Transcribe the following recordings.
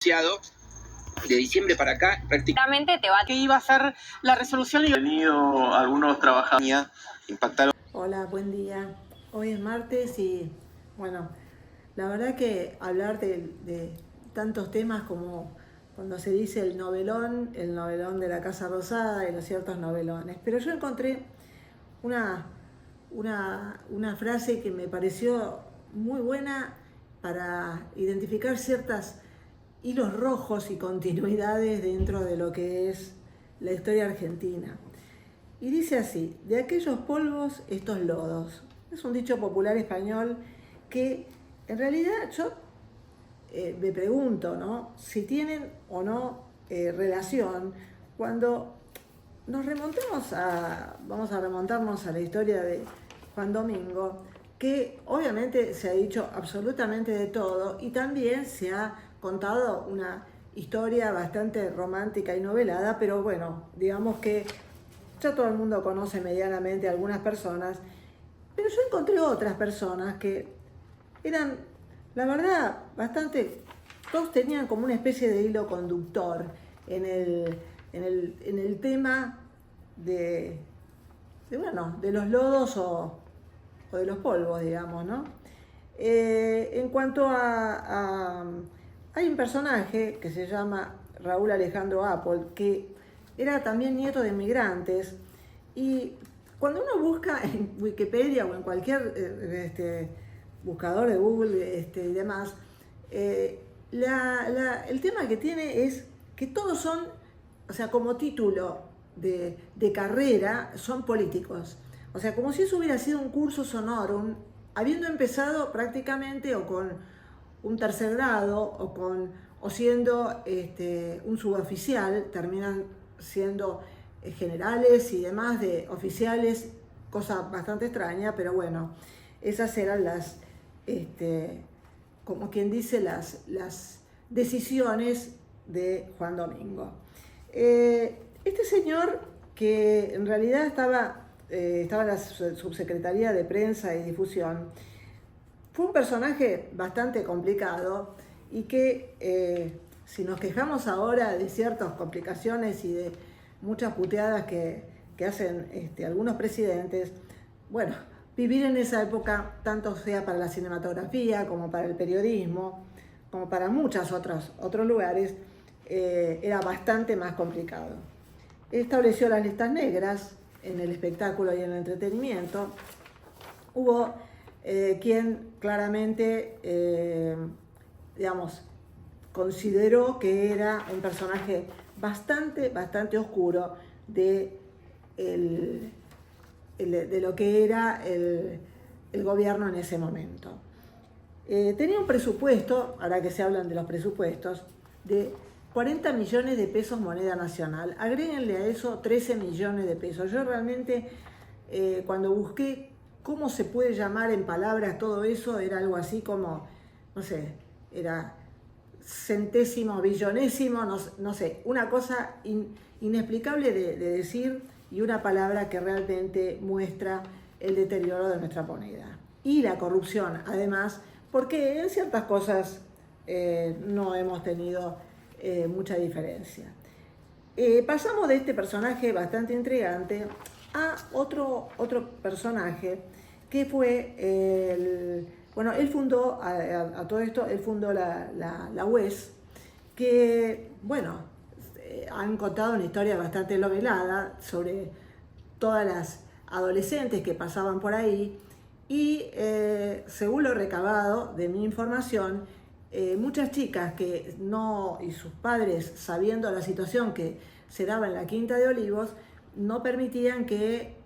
De diciembre para acá, prácticamente te va que iba a ser la resolución y venido algunos trabajadores impactaron. Hola, buen día. Hoy es martes y bueno, la verdad que hablar de tantos temas como cuando se dice el novelón de la Casa Rosada y los ciertos novelones. Pero yo encontré una, una frase que me pareció muy buena para identificar ciertas hilos rojos y continuidades dentro de lo que es la historia argentina. Y dice así: de aquellos polvos, estos lodos. Es un dicho popular español que en realidad yo me pregunto, ¿no?, si tienen o no relación cuando nos remontamos vamos a remontarnos a la historia de Juan Domingo, que obviamente se ha dicho absolutamente de todo y también se ha contado una historia bastante romántica y novelada, pero bueno, digamos que ya todo el mundo conoce medianamente a algunas personas, pero yo encontré otras personas que eran, la verdad, bastante, todos tenían como una especie de hilo conductor en el tema de los lodos o de los polvos, digamos, ¿no? En cuanto hay un personaje que se llama Raúl Alejandro Apple, que era también nieto de inmigrantes, y cuando uno busca en Wikipedia o en cualquier buscador de Google y demás, el tema que tiene es que todos son, o sea, como título de carrera, son políticos. O sea, como si eso hubiera sido un cursus honorum, habiendo empezado prácticamente o con un tercer grado o siendo un suboficial, terminan siendo generales y demás de oficiales, cosa bastante extraña, pero bueno, esas eran las, como quien dice, las decisiones de Juan Domingo. Este señor, que en realidad estaba en la subsecretaría de prensa y difusión, fue un personaje bastante complicado y que si nos quejamos ahora de ciertas complicaciones y de muchas puteadas que hacen algunos presidentes, bueno, vivir en esa época, tanto sea para la cinematografía como para el periodismo, como para muchos otros lugares, era bastante más complicado. Estableció las listas negras en el espectáculo y en el entretenimiento. Hubo quien claramente, digamos, consideró que era un personaje bastante oscuro de lo que era el gobierno en ese momento. Tenía un presupuesto, ahora que se hablan de los presupuestos, de 40 millones de pesos moneda nacional. Agréguenle a eso 13 millones de pesos. Yo realmente, cuando busqué cómo se puede llamar en palabras todo eso, era algo así como, no sé, era centésimo, billonésimo, no sé, una cosa inexplicable de decir, y una palabra que realmente muestra el deterioro de nuestra moneda. Y la corrupción, además, porque en ciertas cosas no hemos tenido mucha diferencia. Pasamos de este personaje bastante intrigante a otro personaje que fue bueno, él fundó, a todo esto, él fundó la UES, que, bueno, han contado una historia bastante novelada sobre todas las adolescentes que pasaban por ahí y, según lo recabado de mi información, muchas chicas que no, y sus padres, sabiendo la situación que se daba en la Quinta de Olivos, no permitían que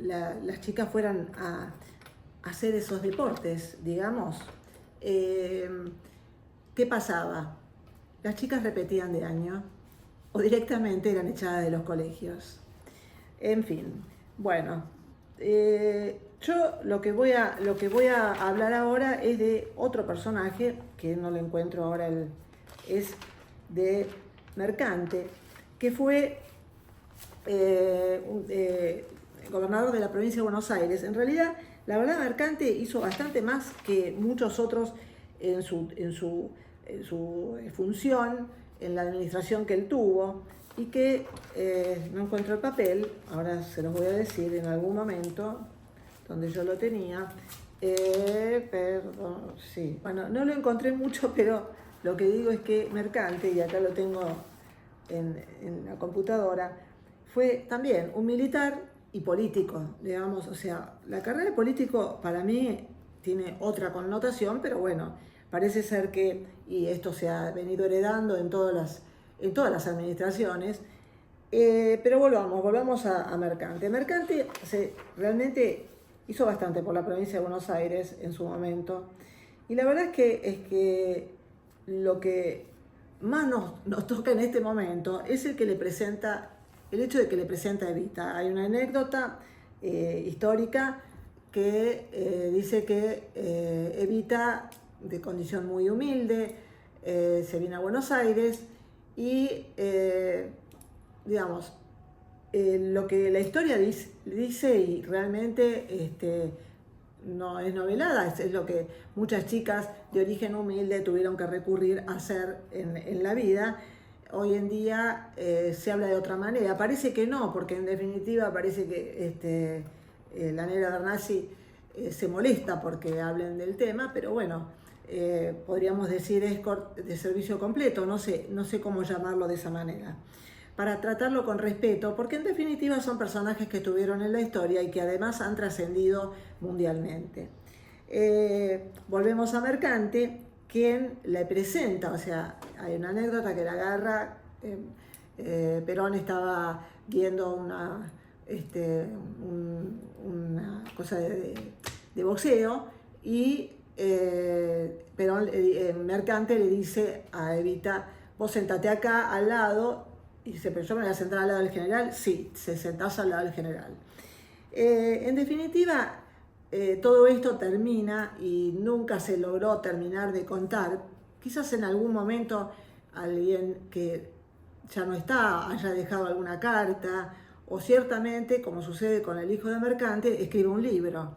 las chicas fueran a hacer esos deportes, digamos. ¿Qué pasaba? Las chicas repetían de año o directamente eran echadas de los colegios. En fin, bueno, yo lo que voy a hablar ahora es de otro personaje, que no lo encuentro ahora, es de Mercante, que fue gobernador de la provincia de Buenos Aires. En realidad, la verdad, Mercante hizo bastante más que muchos otros en su su función en la administración que él tuvo y que no encuentro el papel, ahora se los voy a decir en algún momento donde yo lo tenía. Perdón, sí. Bueno, no lo encontré mucho, pero lo que digo es que Mercante, y acá lo tengo en la computadora, fue también un militar y político, digamos. O sea, la carrera de político para mí tiene otra connotación, pero bueno, parece ser que, y esto se ha venido heredando en todas las administraciones, pero volvamos a Mercante. Mercante realmente hizo bastante por la provincia de Buenos Aires en su momento, y la verdad es que lo que más nos toca en este momento es el hecho de que le presenta a Evita. Hay una anécdota histórica que dice que Evita, de condición muy humilde, se viene a Buenos Aires y, digamos, lo que la historia dice y realmente no es novelada, es lo que muchas chicas de origen humilde tuvieron que recurrir a hacer en la vida. Hoy en día se habla de otra manera. Parece que no, porque en definitiva parece que la negra Bernasi se molesta porque hablen del tema, pero bueno, podríamos decir escort de servicio completo, no sé cómo llamarlo de esa manera, para tratarlo con respeto, porque en definitiva son personajes que estuvieron en la historia y que además han trascendido mundialmente. Volvemos a Mercante, quien le presenta, o sea, hay una anécdota que la agarra, Perón estaba viendo una cosa de boxeo y Mercante le dice a Evita: vos sentate acá al lado. Y dice: pero yo me voy a sentar al lado del general. Sí, se sentás al lado del general. En definitiva, todo esto termina y nunca se logró terminar de contar. Quizás en algún momento alguien que ya no está haya dejado alguna carta, o ciertamente, como sucede con el hijo de Mercante, escribe un libro.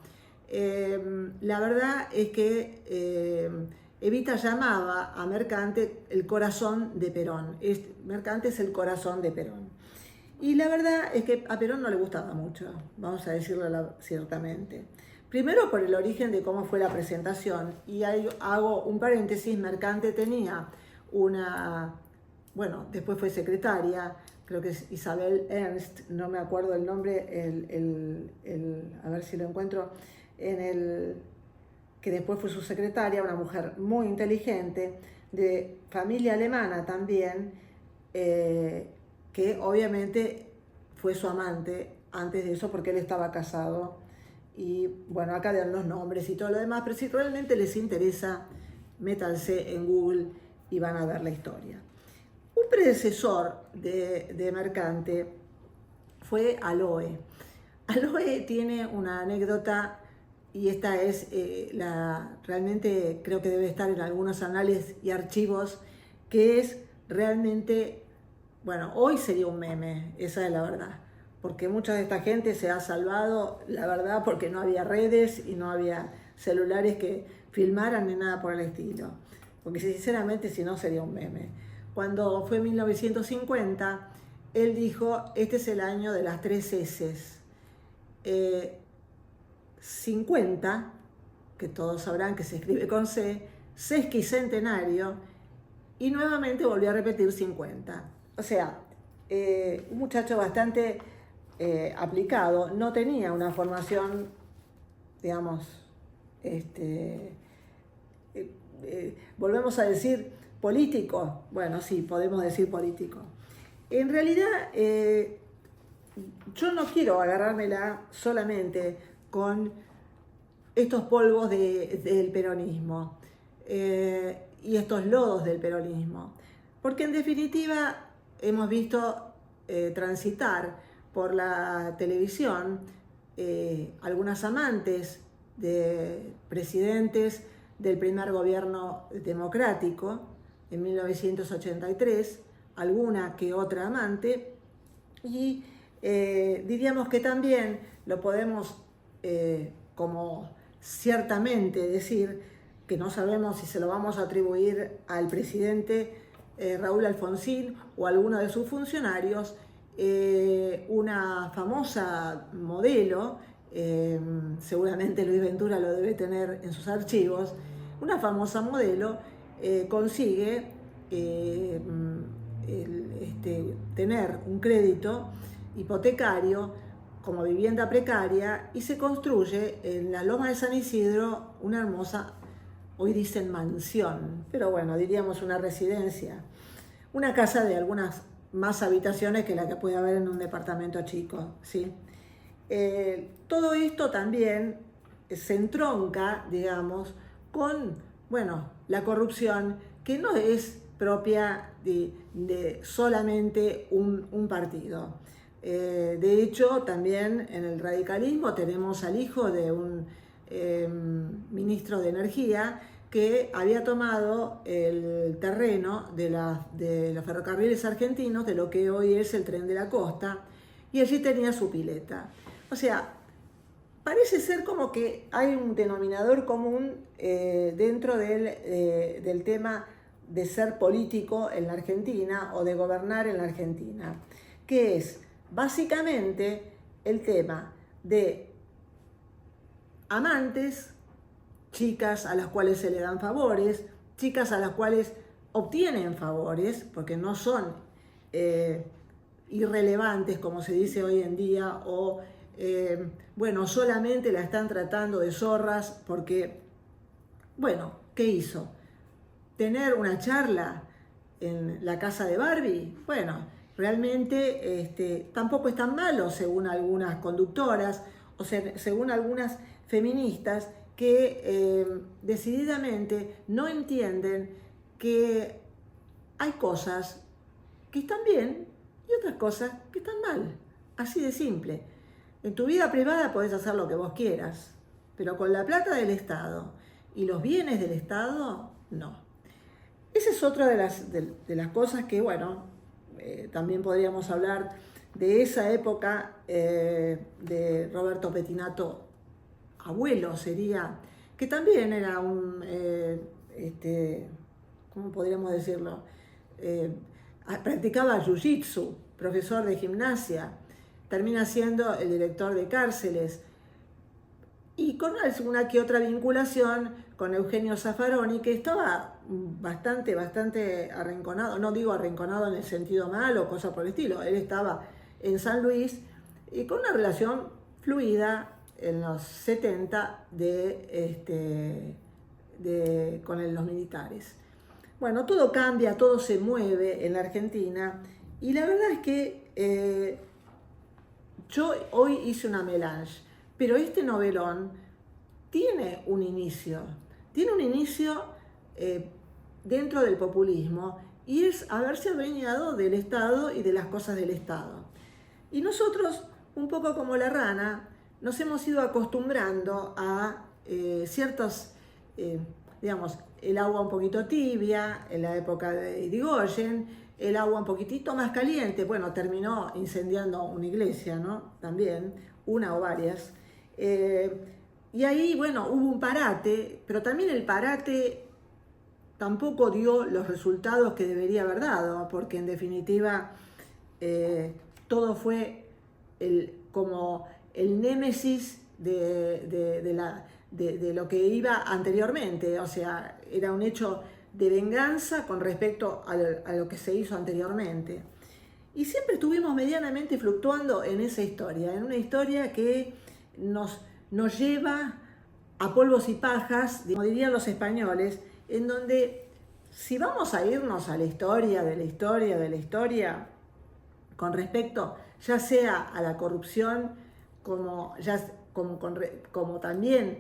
La verdad es que Evita llamaba a Mercante el corazón de Perón. Mercante es el corazón de Perón. Y la verdad es que a Perón no le gustaba mucho, vamos a decirlo ciertamente. Primero por el origen de cómo fue la presentación. Y ahí hago un paréntesis: Mercante tenía después fue secretaria, creo que es Isabel Ernst, no me acuerdo el nombre, a ver si lo encuentro, que después fue su secretaria, una mujer muy inteligente, de familia alemana también, que obviamente fue su amante antes de eso, porque él estaba casado. Y bueno, acá dan los nombres y todo lo demás, pero si realmente les interesa, métanse en Google y van a ver la historia. Un predecesor de Mercante fue Aloe. Aloe tiene una anécdota, y esta es realmente creo que debe estar en algunos anales y archivos, que es realmente, bueno, hoy sería un meme, esa es la verdad, porque mucha de esta gente se ha salvado, la verdad, porque no había redes y no había celulares que filmaran ni nada por el estilo, porque sinceramente si no sería un meme. Cuando fue 1950, él dijo: este es el año de las 3 S's. 50, que todos sabrán que se escribe con C, sesquicentenario, y nuevamente volvió a repetir 50. O sea, un muchacho bastante aplicado, no tenía una formación, digamos, volvemos a decir político. Bueno, sí, podemos decir político. En realidad, yo no quiero agarrármela solamente con estos polvos del peronismo y estos lodos del peronismo, porque en definitiva hemos visto transitar por la televisión algunas amantes de presidentes del primer gobierno democrático en 1983, alguna que otra amante, y diríamos que también lo podemos como ciertamente decir que no sabemos si se lo vamos a atribuir al presidente Raúl Alfonsín o a alguno de sus funcionarios, una famosa modelo, seguramente Luis Ventura lo debe tener en sus archivos, una famosa modelo consigue tener un crédito hipotecario como vivienda precaria y se construye en la Loma de San Isidro una hermosa, hoy dicen mansión, pero bueno, diríamos una residencia, una casa de algunas más habitaciones que la que puede haber en un departamento chico, ¿sí? Todo esto también se entronca, digamos, con, bueno, la corrupción, que no es propia de solamente un partido. De hecho, también en el radicalismo tenemos al hijo de un ministro de Energía que había tomado el terreno de los ferrocarriles argentinos, de lo que hoy es el Tren de la Costa, y allí tenía su pileta. O sea, parece ser como que hay un denominador común dentro del tema de ser político en la Argentina o de gobernar en la Argentina, que es básicamente el tema de amantes, chicas a las cuales se le dan favores, chicas a las cuales obtienen favores, porque no son irrelevantes, como se dice hoy en día, o bueno, solamente la están tratando de zorras porque, bueno, ¿qué hizo? ¿Tener una charla en la casa de Barbie? Bueno, realmente tampoco es tan malo, según algunas conductoras, o sea, según algunas feministas que decididamente no entienden que hay cosas que están bien y otras cosas que están mal, así de simple. En tu vida privada podés hacer lo que vos quieras, pero con la plata del Estado y los bienes del Estado, no. Esa es otra de las cosas que, bueno, también podríamos hablar de esa época de Roberto Pettinato, abuelo sería, que también era un, ¿cómo podríamos decirlo? Practicaba jiu-jitsu, profesor de gimnasia, termina siendo el director de cárceles y con alguna que otra vinculación con Eugenio Zaffaroni, que estaba bastante arrinconado, no digo arrinconado en el sentido malo o cosa por el estilo, él estaba en San Luis y con una relación fluida en los 70 con los militares. Bueno, todo cambia, todo se mueve en la Argentina y la verdad es que yo hoy hice una melange, pero este novelón tiene un inicio dentro del populismo y es haberse adueñado del Estado y de las cosas del Estado. Y nosotros, un poco como la rana, nos hemos ido acostumbrando a ciertos, digamos, el agua un poquito tibia en la época de Irigoyen, el agua un poquitito más caliente, bueno, terminó incendiando una iglesia, ¿no? También, una o varias. Y ahí, bueno, hubo un parate, pero también el parate tampoco dio los resultados que debería haber dado, porque en definitiva todo fue como el némesis de lo que iba anteriormente, o sea, era un hecho de venganza con respecto a lo que se hizo anteriormente. Y siempre estuvimos medianamente fluctuando en esa historia, en una historia que nos lleva a polvos y pajas, como dirían los españoles, en donde si vamos a irnos a la historia de la historia de la historia, con respecto ya sea a la corrupción, como también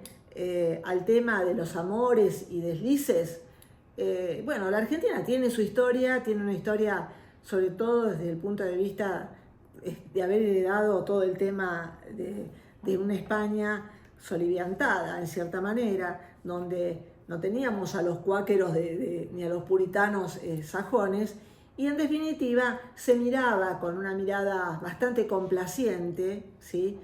al tema de los amores y deslices, bueno, la Argentina tiene su historia, tiene una historia sobre todo desde el punto de vista de haber heredado todo el tema de una España soliviantada, en cierta manera, donde no teníamos a los cuáqueros ni a los puritanos sajones, y en definitiva se miraba con una mirada bastante complaciente, ¿sí?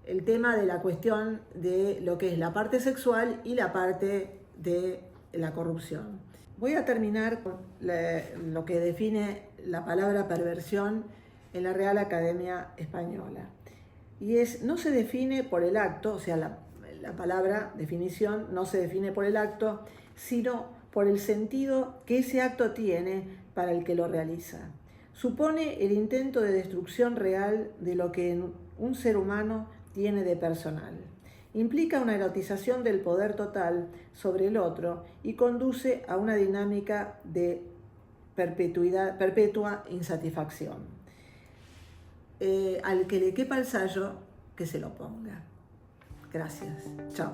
el tema de la cuestión de lo que es la parte sexual y la parte de la corrupción. Voy a terminar con lo que define la palabra perversión en la Real Academia Española. Y no se define por el acto, o sea, la palabra definición no se define por el acto, sino por el sentido que ese acto tiene para el que lo realiza. Supone el intento de destrucción real de lo que un ser humano tiene de personal. Implica una erotización del poder total sobre el otro y conduce a una dinámica de perpetua insatisfacción. Al que le quepa el sayo, que se lo ponga. Gracias. Chao.